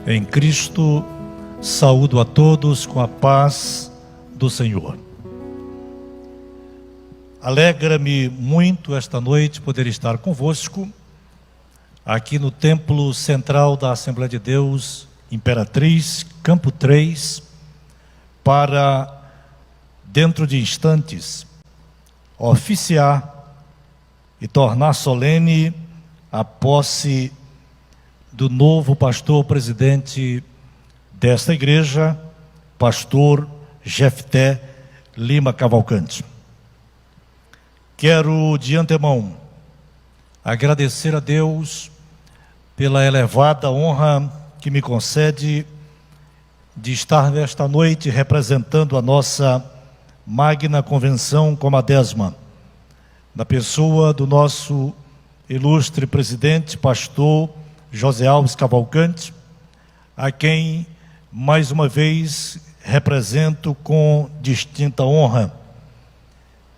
Em Cristo, saúdo a todos com a paz do Senhor. Alegra-me muito esta noite poder estar convosco, aqui no Templo Central da Assembleia de Deus, Imperatriz, Campo 3, para, dentro de instantes, oficiar e tornar solene a posse do novo pastor presidente desta igreja, pastor Jefté Lima Cavalcante. Quero de antemão agradecer a Deus pela elevada honra que me concede de estar nesta noite representando a nossa magna convenção como a 10ª, na pessoa do nosso ilustre presidente, pastor José Alves Cavalcante, a quem, mais uma vez, represento com distinta honra,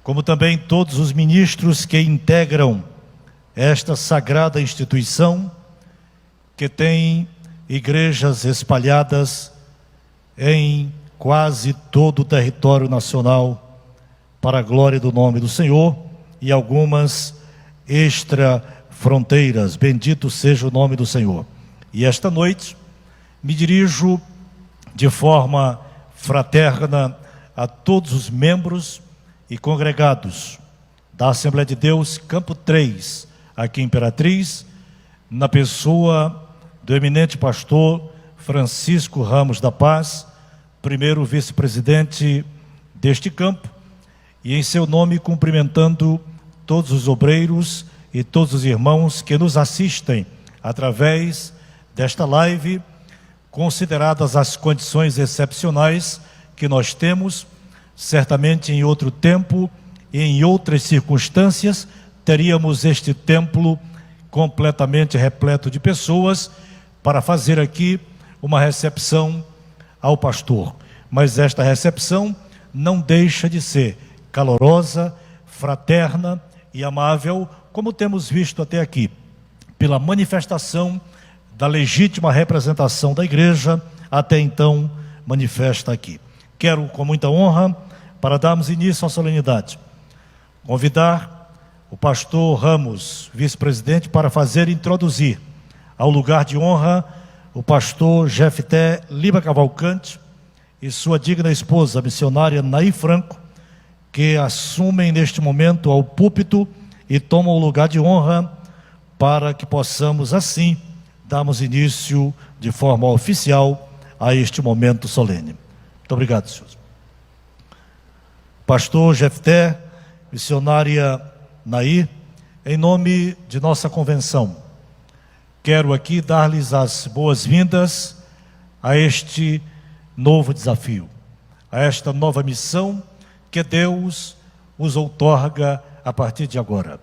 como também todos os ministros que integram esta sagrada instituição, que tem igrejas espalhadas em quase todo o território nacional, para a glória do nome do Senhor, e algumas extra-fronteiras. Bendito seja o nome do Senhor. E esta noite me dirijo de forma fraterna a todos os membros e congregados da Assembleia de Deus Campo 3, aqui em Imperatriz, na pessoa do eminente pastor Francisco Ramos da Paz, primeiro vice-presidente deste campo, e em seu nome cumprimentando todos os obreiros e todos os irmãos que nos assistem através desta live, consideradas as condições excepcionais que nós temos. Certamente em outro tempo e em outras circunstâncias teríamos este templo completamente repleto de pessoas para fazer aqui uma recepção ao pastor. Mas esta recepção não deixa de ser calorosa, fraterna e amável, como temos visto até aqui, pela manifestação da legítima representação da igreja, até então manifesta aqui. Quero, com muita honra, para darmos início à solenidade, convidar o pastor Ramos, vice-presidente, para introduzir ao lugar de honra o pastor Jefté Lima Cavalcante e sua digna esposa, a missionária Naí Franco, que assumem neste momento ao púlpito e tomam o lugar de honra para que possamos assim darmos início de forma oficial a este momento solene. Muito obrigado, senhor. Pastor Jefté, missionária Naí, em nome de nossa convenção, quero aqui dar-lhes as boas-vindas a este novo desafio, a esta nova missão que Deus os outorga a partir de agora.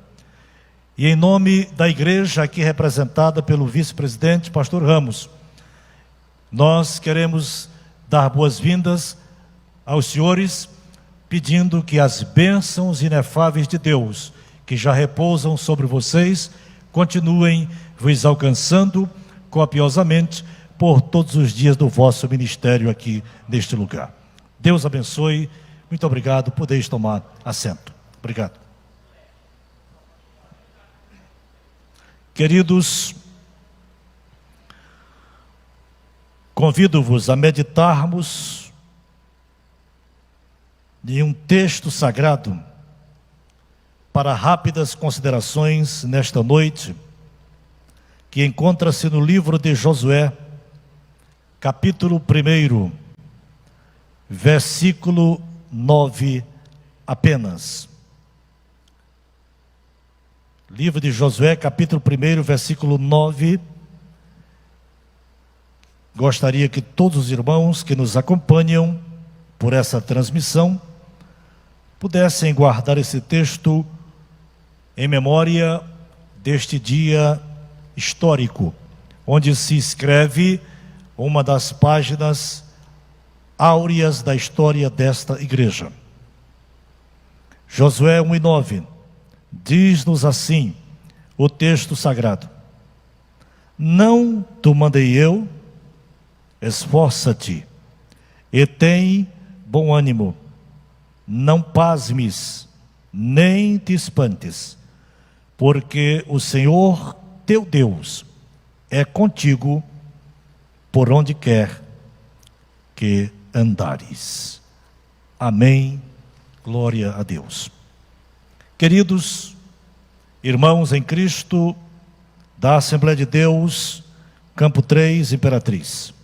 E em nome da igreja aqui representada pelo vice-presidente, pastor Ramos, nós queremos dar boas-vindas aos senhores, pedindo que as bênçãos inefáveis de Deus, que já repousam sobre vocês, continuem vos alcançando copiosamente por todos os dias do vosso ministério aqui neste lugar. Deus abençoe. Muito obrigado. Podeis tomar assento. Obrigado. Queridos, convido-vos a meditarmos em um texto sagrado para rápidas considerações nesta noite, que encontra-se no livro de Josué, capítulo 1, versículo 9 apenas. Livro de Josué, capítulo 1, versículo 9. Gostaria que todos os irmãos que nos acompanham por essa transmissão pudessem guardar esse texto em memória deste dia histórico, onde se escreve uma das páginas áureas da história desta igreja. Josué 1:9 diz-nos assim o texto sagrado: não te mandei eu, esforça-te e tem bom ânimo. Não pasmes, nem te espantes, porque o Senhor teu Deus é contigo por onde quer que andares. Amém. Glória a Deus. Queridos irmãos em Cristo da Assembleia de Deus, Campo 3, Imperatriz.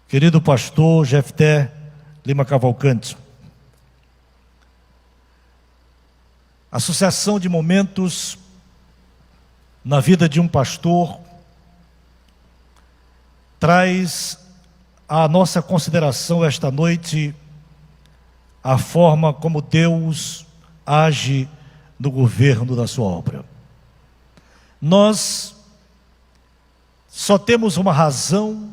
Querido pastor Jefté Lima Cavalcante, a sucessão de momentos na vida de um pastor traz à nossa consideração esta noite a forma como Deus age no governo da sua obra. Nós só temos uma razão,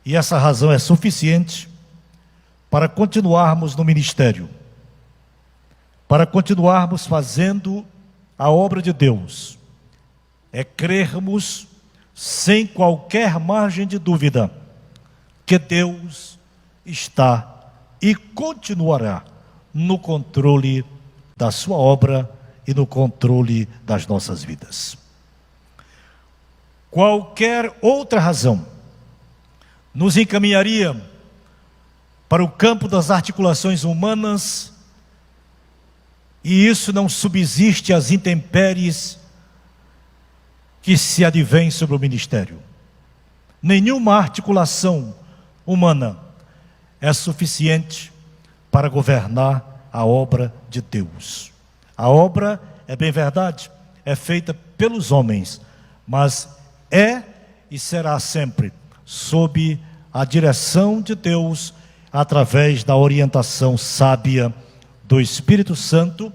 e essa razão é suficiente para continuarmos no ministério, para continuarmos fazendo a obra de Deus. É crermos sem qualquer margem de dúvida que Deus está e continuará no controle da sua obra e no controle das nossas vidas. Qualquer outra razão nos encaminharia para o campo das articulações humanas, e isso não subsiste às intempéries que se advêm sobre o ministério. Nenhuma articulação humana é suficiente para governar a obra de Deus. A obra, é bem verdade, é feita pelos homens, mas é e será sempre sob a direção de Deus, através da orientação sábia do Espírito Santo,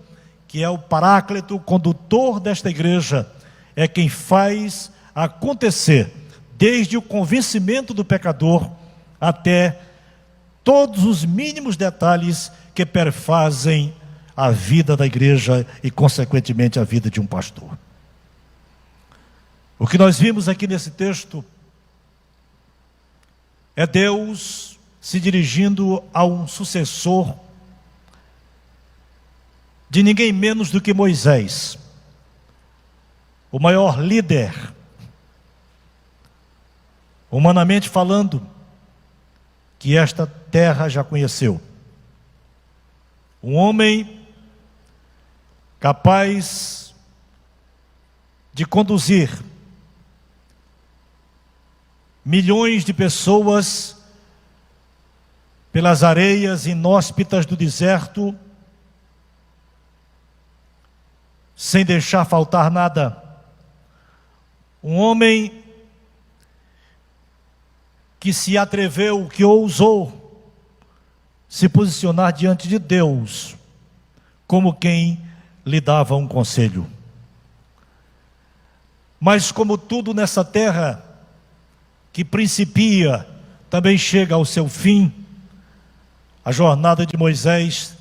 que é o paráclito, condutor desta igreja, é quem faz acontecer, desde o convencimento do pecador até todos os mínimos detalhes que perfazem a vida da igreja e, consequentemente, a vida de um pastor. O que nós vimos aqui nesse texto é Deus se dirigindo a um sucessor de ninguém menos do que Moisés, o maior líder, humanamente falando, que esta terra já conheceu. Um homem capaz de conduzir milhões de pessoas pelas areias inóspitas do deserto, sem deixar faltar nada. Um homem que se atreveu, que ousou se posicionar diante de Deus, como quem lhe dava um conselho. Mas como tudo nessa terra que principia, também chega ao seu fim, a jornada de Moisés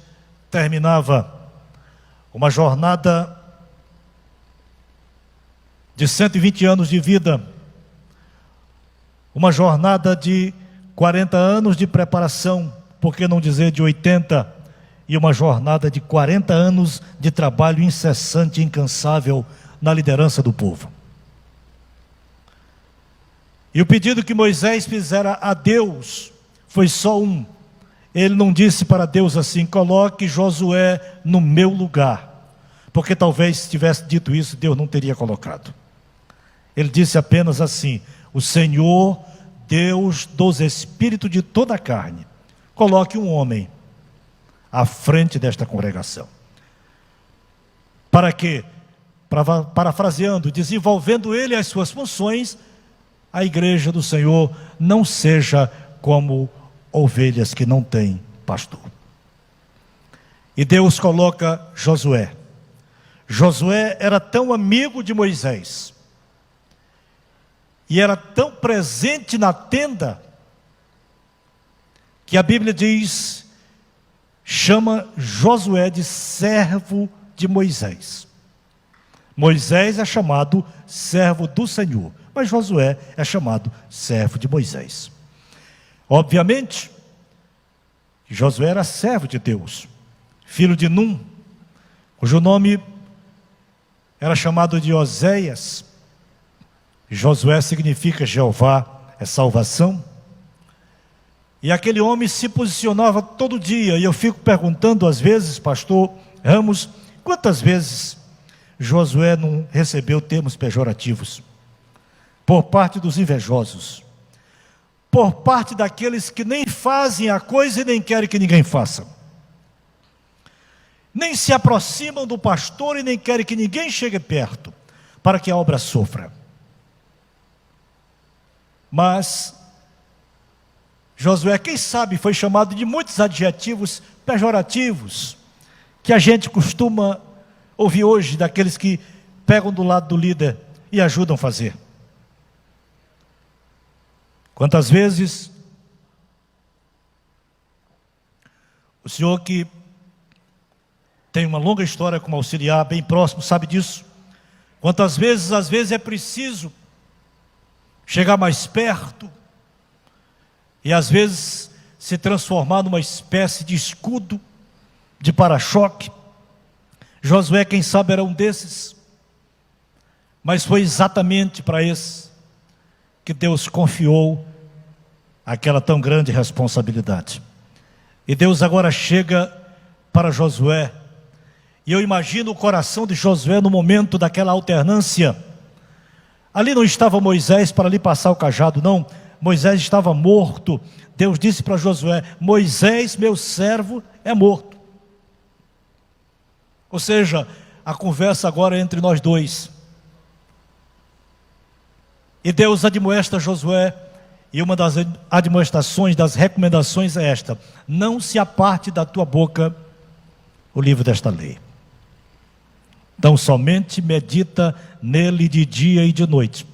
terminava. Uma jornada de 120 anos de vida, uma jornada de 40 anos de preparação, por que não dizer de 80, e uma jornada de 40 anos de trabalho incessante e incansável na liderança do povo. E o pedido que Moisés fizera a Deus foi só um. Ele não disse para Deus assim: coloque Josué no meu lugar, porque talvez se tivesse dito isso, Deus não teria colocado. Ele disse apenas assim: o Senhor, Deus dos espíritos de toda a carne, coloque um homem à frente desta congregação. Para quê? Parafraseando, desenvolvendo ele as suas funções, a igreja do Senhor não seja como ovelhas que não têm pastor. E Deus coloca Josué. Josué era tão amigo de Moisés e era tão presente na tenda, que a Bíblia diz, chama Josué de servo de Moisés. Moisés é chamado servo do Senhor, mas Josué é chamado servo de Moisés. Obviamente, Josué era servo de Deus, filho de Num, cujo nome era chamado de Oséias. Josué significa Jeová é salvação. E aquele homem se posicionava todo dia, e eu fico perguntando às vezes, pastor Ramos, quantas vezes Josué não recebeu termos pejorativos por parte dos invejosos, por parte daqueles que nem fazem a coisa e nem querem que ninguém faça, nem se aproximam do pastor e nem querem que ninguém chegue perto, para que a obra sofra. Mas Josué, quem sabe, foi chamado de muitos adjetivos pejorativos que a gente costuma ouvir hoje daqueles que pegam do lado do líder e ajudam a fazer. Quantas vezes o senhor que tem uma longa história como auxiliar, bem próximo, sabe disso? Quantas vezes, às vezes é preciso chegar mais perto e às vezes se transformar numa espécie de escudo, de para-choque. Josué, quem sabe, era um desses, mas foi exatamente para esse que Deus confiou aquela tão grande responsabilidade. E Deus agora chega para Josué, e eu imagino o coração de Josué no momento daquela alternância. Ali não estava Moisés para lhe passar o cajado, não. Moisés estava morto. Deus disse para Josué: Moisés, meu servo, é morto. Ou seja, a conversa agora é entre nós dois. E Deus admoesta Josué, e uma das admoestações, das recomendações é esta: não se aparte da tua boca o livro desta lei. Então somente medita nele de dia e de noite,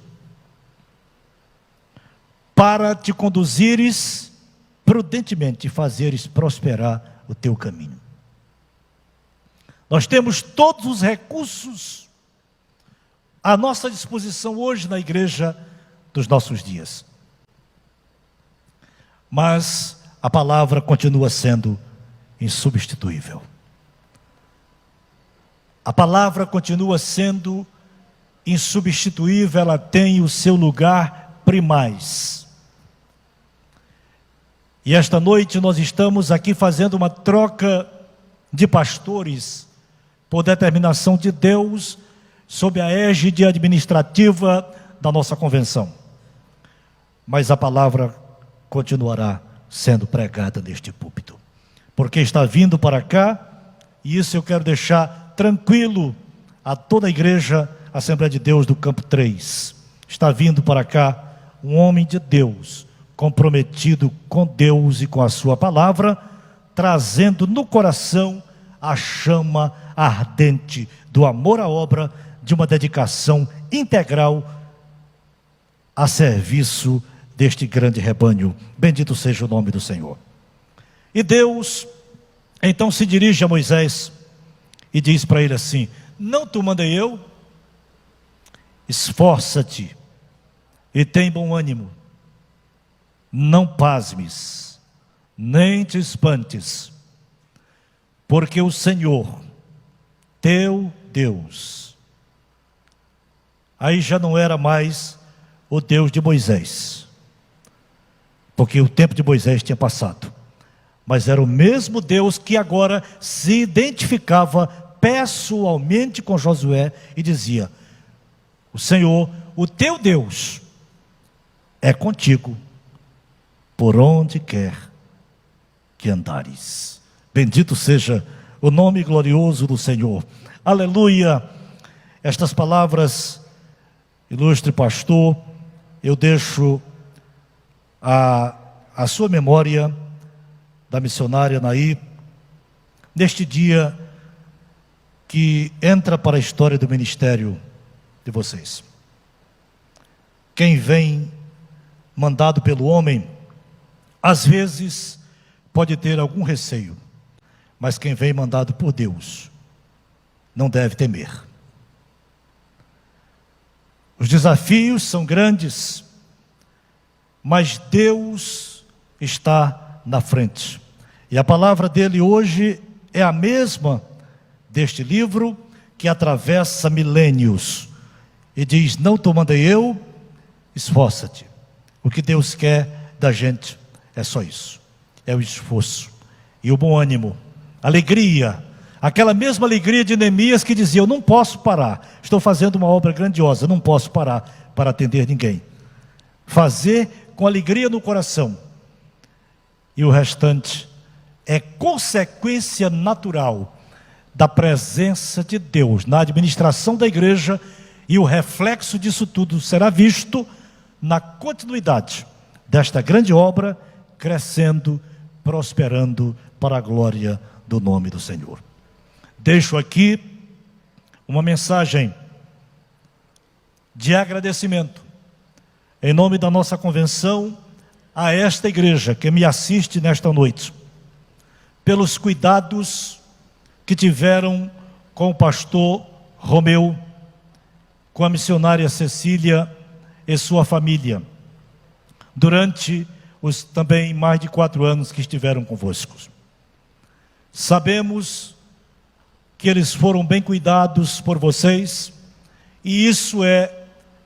para te conduzires prudentemente e fazeres prosperar o teu caminho. Nós temos todos os recursos à nossa disposição hoje na igreja dos nossos dias. Mas a palavra continua sendo insubstituível. A palavra continua sendo insubstituível, ela tem o seu lugar primaz. E esta noite nós estamos aqui fazendo uma troca de pastores por determinação de Deus, sob a égide administrativa da nossa convenção. Mas a palavra continuará sendo pregada neste púlpito, porque está vindo para cá, e isso eu quero deixar tranquilo a toda a igreja Assembleia de Deus do Campo 3. Está vindo para cá um homem de Deus, comprometido com Deus e com a sua palavra, trazendo no coração a chama ardente do amor à obra, de uma dedicação integral a serviço deste grande rebanho. Bendito seja o nome do Senhor. E Deus então se dirige a Moisés e diz para ele assim: não te mandei eu? Esforça-te e tem bom ânimo, não pasmes, nem te espantes, porque o Senhor, teu Deus, aí já não era mais o Deus de Moisés, porque o tempo de Moisés tinha passado, mas era o mesmo Deus que agora se identificava pessoalmente com Josué e dizia: o Senhor, o teu Deus, é contigo por onde quer que andares. Bendito seja o nome glorioso do Senhor. Aleluia. Estas palavras, ilustre pastor, eu deixo a sua memória, da missionária Naí, neste dia que entra para a história do ministério de vocês. Quem vem mandado pelo homem, às vezes pode ter algum receio, mas quem vem mandado por Deus não deve temer. Os desafios são grandes, mas Deus está na frente. E a palavra dele hoje é a mesma deste livro que atravessa milênios. E diz: não te mandei eu, esforça-te. O que Deus quer da gente é só isso. É o esforço e o bom ânimo, alegria. Aquela mesma alegria de Neemias que dizia: eu não posso parar, estou fazendo uma obra grandiosa, não posso parar para atender ninguém. Fazer com alegria no coração. E o restante é consequência natural da presença de Deus na administração da igreja, e o reflexo disso tudo será visto na continuidade desta grande obra, crescendo, prosperando para a glória do nome do Senhor. Deixo aqui uma mensagem de agradecimento, em nome da nossa convenção, a esta igreja que me assiste nesta noite, pelos cuidados que tiveram com o pastor Romeu, com a missionária Cecília e sua família, durante os também mais de 4 anos que estiveram convosco. Sabemos que eles foram bem cuidados por vocês, e isso é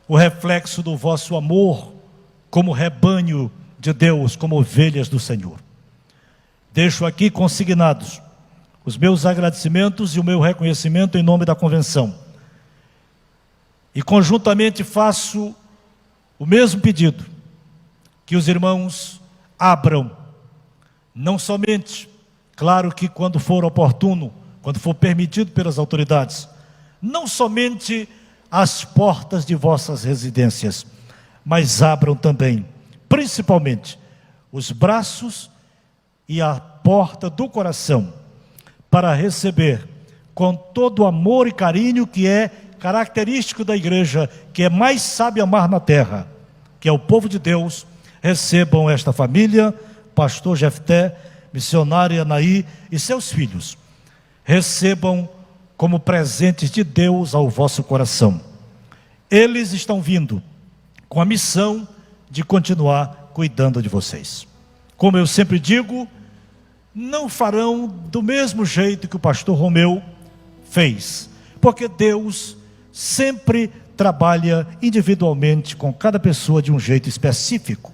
o reflexo do vosso amor como rebanho de Deus, como ovelhas do Senhor. Deixo aqui consignados os meus agradecimentos e o meu reconhecimento em nome da convenção. E conjuntamente faço o mesmo pedido, que os irmãos abram, não somente, claro que quando for oportuno, quando for permitido pelas autoridades, não somente as portas de vossas residências, mas abram também, principalmente, os braços e a porta do coração, para receber com todo o amor e carinho que é característico da igreja, que é mais sabe amar na terra, que é o povo de Deus. Recebam esta família, pastor Jefté, missionária Naí e seus filhos. Recebam como presentes de Deus ao vosso coração. Eles estão vindo com a missão de continuar cuidando de vocês. Como eu sempre digo, não farão do mesmo jeito que o pastor Romeu fez, porque Deus sempre trabalha individualmente com cada pessoa de um jeito específico.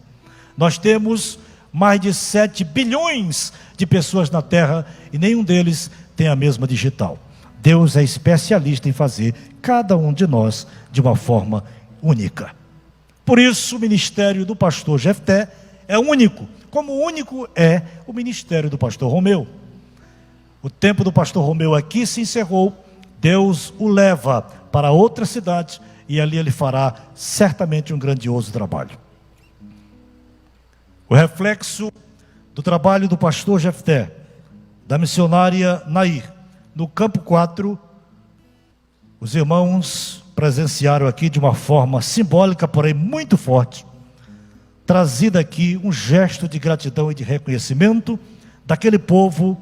Nós temos mais de 7 bilhões de pessoas na terra e nenhum deles tem a mesma digital. Deus é especialista em fazer cada um de nós de uma forma única. Por isso o ministério do pastor Jefté é único, como único é o ministério do pastor Romeu. O tempo do pastor Romeu aqui se encerrou. Deus o leva para outra cidade e ali ele fará certamente um grandioso trabalho. O reflexo do trabalho do pastor Jefté, da missionária Nair, no campo 4, os irmãos presenciaram aqui de uma forma simbólica, porém muito forte, trazida aqui um gesto de gratidão e de reconhecimento daquele povo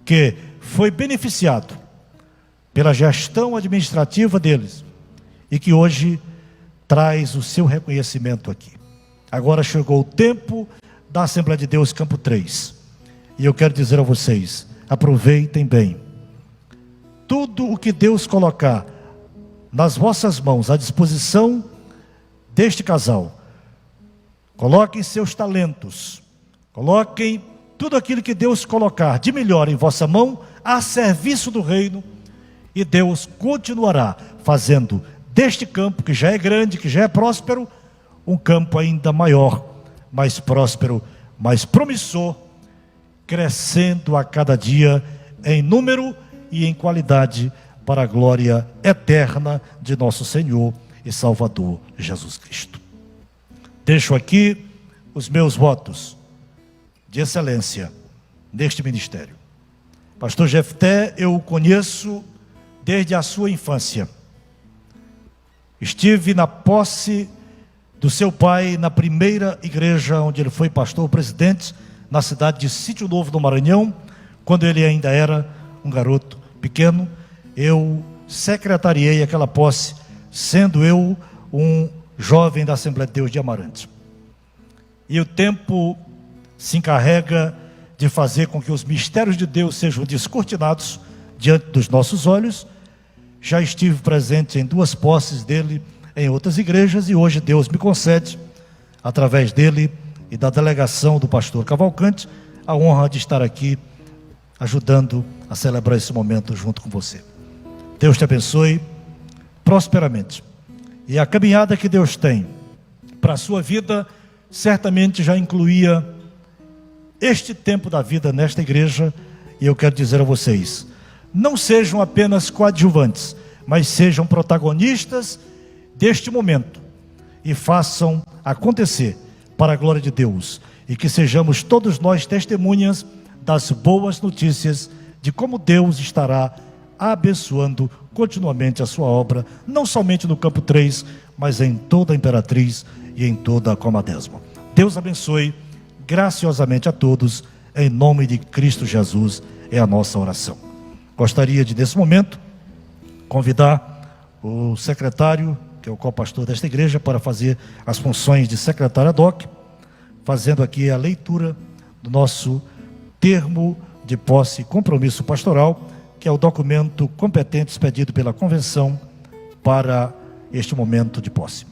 que foi beneficiado pela gestão administrativa deles e que hoje traz o seu reconhecimento aqui. Agora chegou o tempo da Assembleia de Deus Campo 3 e eu quero dizer a vocês, aproveitem bem. Tudo o que Deus colocar nas vossas mãos, à disposição deste casal, coloquem seus talentos, coloquem tudo aquilo que Deus colocar de melhor em vossa mão, a serviço do reino, e Deus continuará fazendo deste campo, que já é grande, que já é próspero, um campo ainda maior, mais próspero, mais promissor, crescendo a cada dia em número e em qualidade, para a glória eterna de nosso Senhor e Salvador Jesus Cristo. Deixo aqui os meus votos de excelência neste ministério. Pastor Jefté, eu o conheço desde a sua infância. Estive na posse do seu pai na primeira igreja onde ele foi pastor presidente, na cidade de Sítio Novo do Maranhão, quando ele ainda era um garoto pequeno. Eu secretariei aquela posse, sendo eu um jovem da Assembleia de Deus de Amarante. E o tempo se encarrega de fazer com que os mistérios de Deus sejam descortinados diante dos nossos olhos. Já estive presente em 2 posses dele em outras igrejas, e hoje Deus me concede, através dele e da delegação do pastor Cavalcante, a honra de estar aqui ajudando a celebrar esse momento junto com você. Deus te abençoe prosperamente. E a caminhada que Deus tem para a sua vida certamente já incluía este tempo da vida nesta igreja. E eu quero dizer a vocês, não sejam apenas coadjuvantes, mas sejam protagonistas deste momento e façam acontecer para a glória de Deus, e que sejamos todos nós testemunhas das boas notícias de como Deus estará abençoando continuamente a sua obra, não somente no Campo 3, mas em toda a Imperatriz e em toda a Comadésima. Deus abençoe graciosamente a todos, em nome de Cristo Jesus, é a nossa oração. Gostaria de, nesse momento, convidar o secretário, que é o co-pastor desta igreja, para fazer as funções de secretário ad hoc, fazendo aqui a leitura do nosso termo de posse e compromisso pastoral, que é o documento competente expedido pela convenção para este momento de posse.